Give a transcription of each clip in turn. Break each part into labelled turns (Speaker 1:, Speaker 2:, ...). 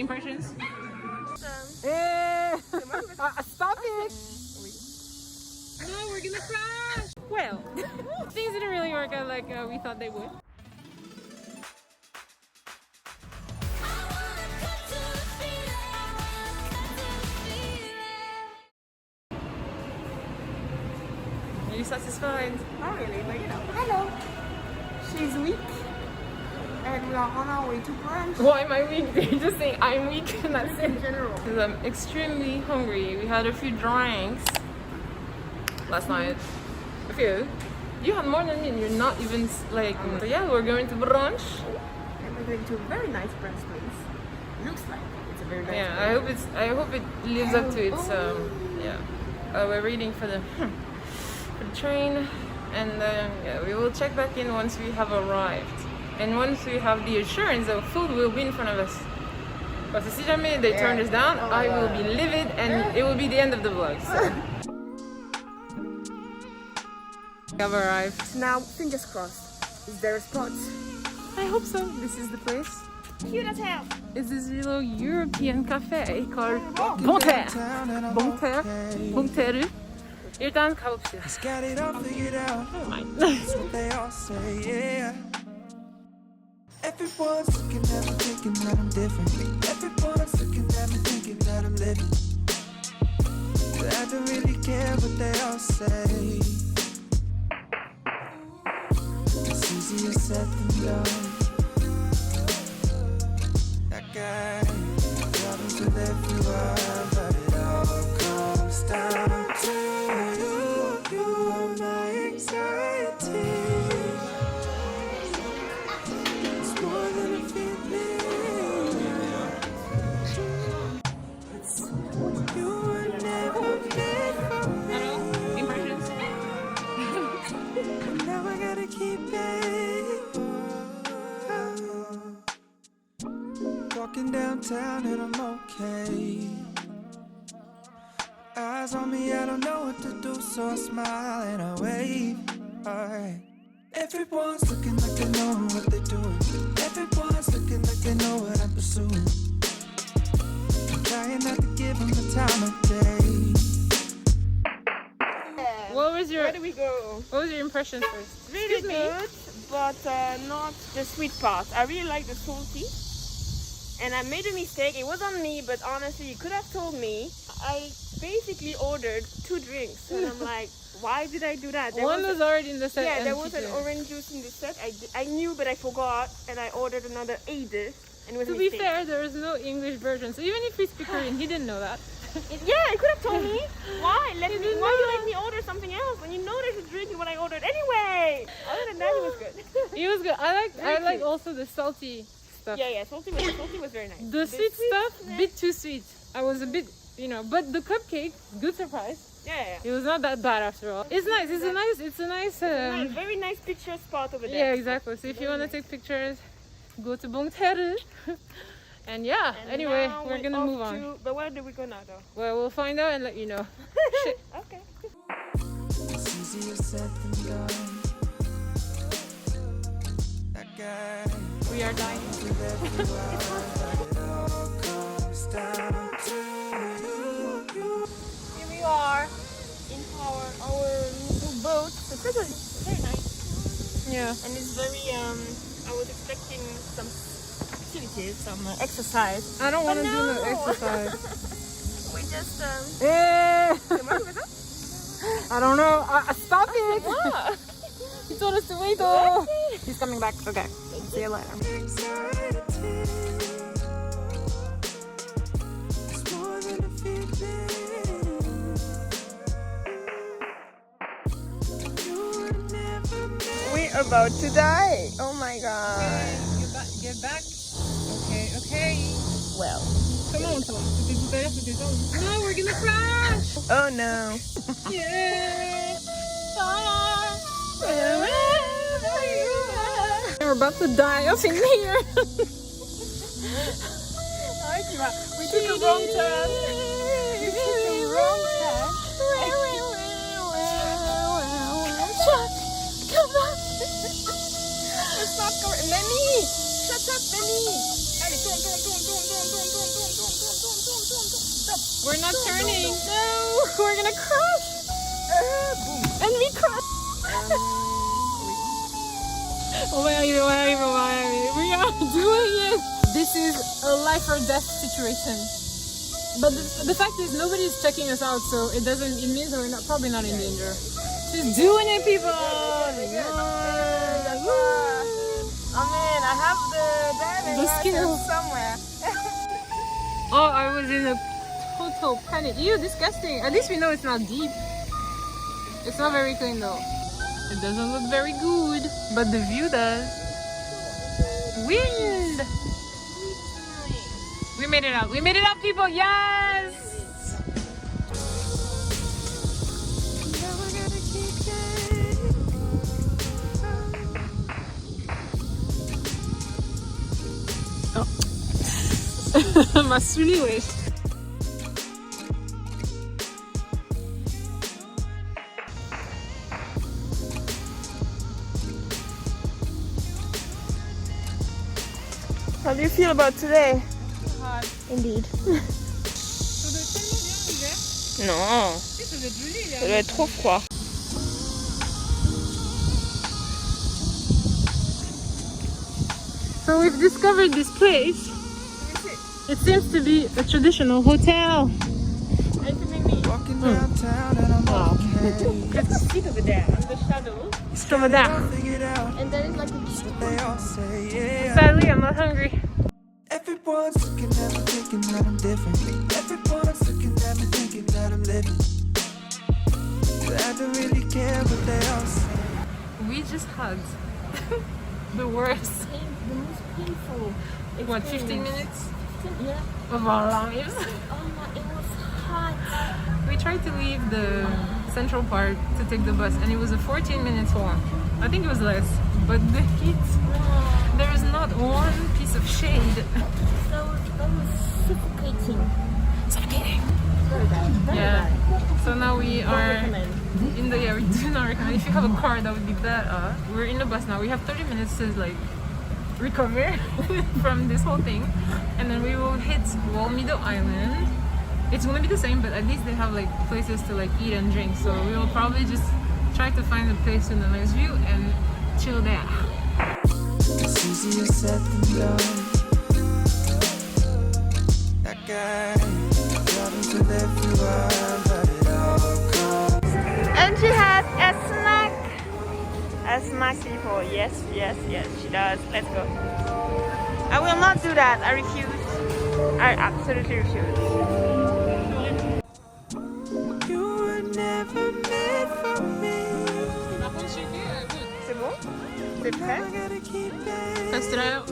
Speaker 1: Impressions?
Speaker 2: Stop it!
Speaker 1: No, we're gonna crash!
Speaker 2: Well, things didn't really work out like we thought they would. Are you satisfied?
Speaker 3: Not really, but you know. Hello. She's weak. And we are on our way to brunch.
Speaker 2: Why am I weak? You're just saying I'm weak and that's it.
Speaker 3: In general.
Speaker 2: Because I'm extremely hungry. We had a few drinks last night. A few. You had more than me and you're not even like... So yeah, we're going to brunch.
Speaker 3: And we're going to a very nice brunch place. Looks like it's a very nice
Speaker 2: Yeah,
Speaker 3: place.
Speaker 2: I hope it lives up to its yeah. We're waiting for the train, and yeah, we will check back in once we have arrived, and once we have the assurance that food will be in front of us. But si jamais they turn us down, I will be livid, and it will be the end of the vlog. So. We have arrived.
Speaker 3: Now, fingers crossed. Is there a spot?
Speaker 2: I hope so. This is the place.
Speaker 3: Cute as hell.
Speaker 2: It's this little European cafe called Bonterre. Bonterre. 일단 가봅시다.
Speaker 4: Got it all figured out.
Speaker 2: Oh my.
Speaker 4: That's what they all say, yeah. Everyone's looking at me thinking that I'm different. Everyone's looking at me thinking that I'm living. But I don't really care what they all say. It's easier said than done. That guy problems with everyone, but it all comes down to you. You are my anxiety. It's more than a feeling. You were never meant for me.
Speaker 1: Impressions?
Speaker 4: Now I gotta keep it. Walking downtown and I'm okay. Eyes on me, I don't know what to do, so I smile and I wave. Alright. Everyone's looking like they know what they're doing. Everyone's looking like they know what I'm pursuing. I'm trying not to give them the time of day.
Speaker 2: What was your
Speaker 3: Where do we go?
Speaker 2: impression first?
Speaker 3: Really good, but not the sweet part. I really like the salty. And I made a mistake. It was on me, but honestly, you could have told me. I basically ordered 2 drinks. And I'm like, why did I do that?
Speaker 2: One was already in the set.
Speaker 3: Yeah, there
Speaker 2: and
Speaker 3: was an
Speaker 2: chicken.
Speaker 3: orange juice in the set. I knew, but I forgot. And I ordered another Ede. And it was a
Speaker 2: To be
Speaker 3: mistake.
Speaker 2: fair, there is no English version, so even if we speak Korean, he didn't know that.
Speaker 3: Yeah, you could have told me. Why?
Speaker 2: didn't
Speaker 3: Why
Speaker 2: know
Speaker 3: you
Speaker 2: that.
Speaker 3: let me order something else when you know there's a drink in what I ordered anyway? Other than that, it was good.
Speaker 2: It was good. I
Speaker 3: Very
Speaker 2: like
Speaker 3: cute.
Speaker 2: also the salty stuff.
Speaker 3: Yeah, salty was very nice.
Speaker 2: The sweet stuff,
Speaker 3: sweetness-
Speaker 2: bit too sweet. I was a bit, but the cupcake, good surprise.
Speaker 3: Yeah.
Speaker 2: It was not that bad after all. It's nice. It's a nice.
Speaker 3: Nice, very nice picture spot over there.
Speaker 2: Yeah, exactly. So if you want to take pictures, go to Bonterre. And yeah.
Speaker 3: And
Speaker 2: anyway,
Speaker 3: now
Speaker 2: we're gonna
Speaker 3: off
Speaker 2: move on.
Speaker 3: But where do we go now, though?
Speaker 2: Well, we'll find out and let you know.
Speaker 3: Okay.
Speaker 4: It's easier said than done. That guy
Speaker 2: We are dying.
Speaker 4: with everyone, but it all comes down to you.
Speaker 3: Here we are in our new boat. It's very nice.
Speaker 2: Yeah.
Speaker 3: And it's very, I was expecting some activities, some exercise.
Speaker 2: I don't want to do no
Speaker 3: no.
Speaker 2: exercise.
Speaker 3: We just,
Speaker 2: I don't know. Stop it. He told us to wait though. He's coming back. Okay. See you later.
Speaker 4: Anxiety. It's more than a feeling. You were never meant.
Speaker 3: we're about to die. Oh my god.
Speaker 2: Get back. Okay.
Speaker 3: Well.
Speaker 2: Come on, Tom. No, we're gonna crash.
Speaker 3: Oh no.
Speaker 2: Yeah. We're about to die up in here.
Speaker 3: We took a wrong turn. We took a wrong turn.
Speaker 2: Come on.
Speaker 3: It's not correct. Lenny! Shut up, Lenny! Allez, tourne.
Speaker 2: We're not turning. No, we're gonna crash. And we crash. On va y arriver, on va y arriver, on va y arriver. We are doing it. This is a life or death situation. But the fact is, nobody's checking us out, so it means that we're probably not in danger. She's doing it, people.
Speaker 3: Oh man, I have the
Speaker 2: skill
Speaker 3: somewhere.
Speaker 2: Oh, I was in a total panic. Ew, disgusting. At least we know it's not deep. It's not very clean though. It doesn't look very good, but the view does. Wind! We made it out. We made it out, people. Yes! Oh. Ma saoulée, wesh.
Speaker 3: How do you feel about today?
Speaker 2: Hot.
Speaker 3: Indeed.
Speaker 2: Ça doit être tellement bien l'hiver.
Speaker 3: Non,
Speaker 2: Si, ça doit être joli l'hiver.
Speaker 3: ça doit être trop froid.
Speaker 2: So we've discovered this place. It seems to be a traditional hotel.
Speaker 4: Walking downtown and I'm okay.
Speaker 3: Let's sit over there on the shadow.
Speaker 2: It's over there.
Speaker 4: Figured out
Speaker 3: And there is like a
Speaker 4: what they all say, yeah.
Speaker 2: Sadly, I'm not hungry.
Speaker 4: Everyone's looking at me thinking that I'm different. Everyone's looking at me thinking that I'm living. But I don't really care what they all say.
Speaker 2: We just had the worst,
Speaker 3: the most painful.
Speaker 2: what, 15 minutes
Speaker 3: Yeah.
Speaker 2: of our lives.
Speaker 3: Oh my, it was hot.
Speaker 2: We tried to leave the Central Park to take the bus and it was a 14 minutes walk. I think it was less, but the heat, there is not one piece of shade.
Speaker 3: That was suffocating.
Speaker 2: Suffocating.
Speaker 3: Very bad. Very
Speaker 2: Yeah.
Speaker 3: bad.
Speaker 2: So now we are
Speaker 3: Recommend.
Speaker 2: in the, yeah, we do not recommend. If you have a car, that would be better. We're in the bus now. We have 30 minutes to like recover from this whole thing. And then we will hit Walmedo Island. It's gonna be the same, but at least they have like places to like eat and drink. So we will probably just try to find a place with a nice view and chill there.
Speaker 4: It's easier said than done. That guy driving with everyone, but it all comes.
Speaker 3: And she has a snack. A snack, people. Yes, yes, yes, she does. Let's go. I will not do that. I refuse. I absolutely refuse.
Speaker 4: You were never meant for me.
Speaker 3: C'est bon? C'est prêt?
Speaker 4: I gotta keep it.
Speaker 2: Test it out.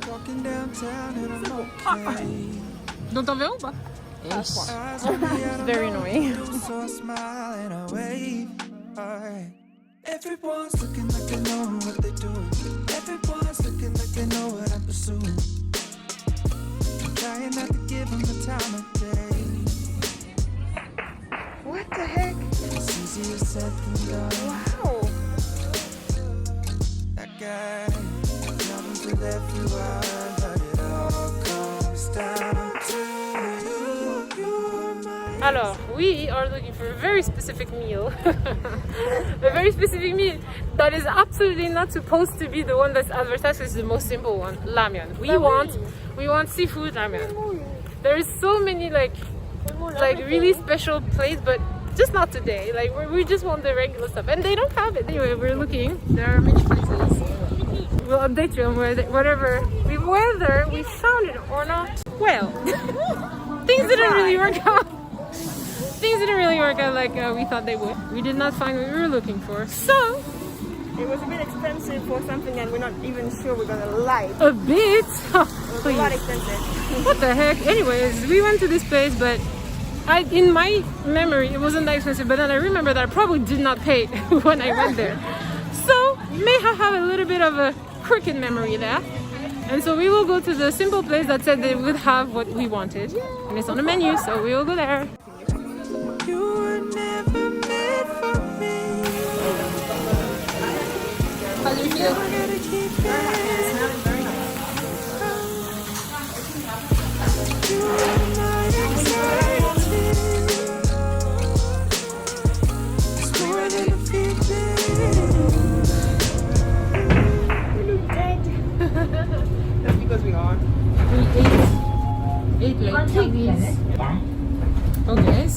Speaker 4: Walking downtown and I'm okay.
Speaker 2: Donc t'en veux ou pas?
Speaker 4: Eyes on me, I don't
Speaker 3: Very
Speaker 4: know what
Speaker 3: annoying.
Speaker 4: to do, so I smile and I wave. Alright. Everyone's looking like they know what they're doing. Everyone's looking like they know what I'm pursuing. I'm trying not to give them the time of day.
Speaker 3: What the heck?
Speaker 4: It's easier said than done.
Speaker 3: Wow.
Speaker 4: That guy travels with everyone, but it all comes down to you. You're my
Speaker 2: Alors, we are looking for a very specific meal. A very specific meal that is absolutely not supposed to be the one that's advertised as the most simple one, ramyeon. We want seafood ramyeon. There is so many like really special plates, but just not today. Like we just want the regular stuff, and they don't have it. Anyway, we're looking. There are many places. We'll update you on whether we found it or not. Well, things didn't really work out. Things didn't really work out like we thought they would. We did not find what we were looking for. So,
Speaker 3: It was a bit expensive for something and we're not even sure we're gonna like.
Speaker 2: a bit. Oh,
Speaker 3: It was
Speaker 2: please.
Speaker 3: a lot expensive.
Speaker 2: What the heck? Anyways, we went to this place, but in my memory, it wasn't that expensive. But then I remember that I probably did not pay when I went there. So, may I have a little bit of a crooked memory there. And so we will go to the simple place that said they would have what we wanted. And it's on the menu, so we will go there.
Speaker 4: You were never meant for me.
Speaker 2: How do you feel?
Speaker 4: I gotta keep it.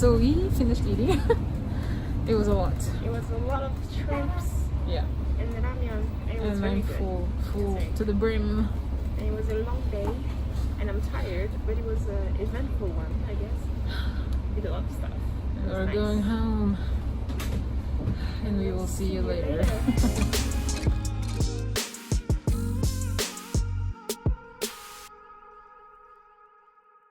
Speaker 2: So we finished eating. It was a lot.
Speaker 3: It was a lot of shrimps
Speaker 2: Yeah.
Speaker 3: and the ramyun. It was
Speaker 2: And
Speaker 3: very
Speaker 2: I'm
Speaker 3: good.
Speaker 2: full to the brim.
Speaker 3: And it was a long day, and I'm tired, but it was an eventful one, I guess. Did a lot of stuff. It was
Speaker 2: We're
Speaker 3: nice.
Speaker 2: going home. And we will see you later.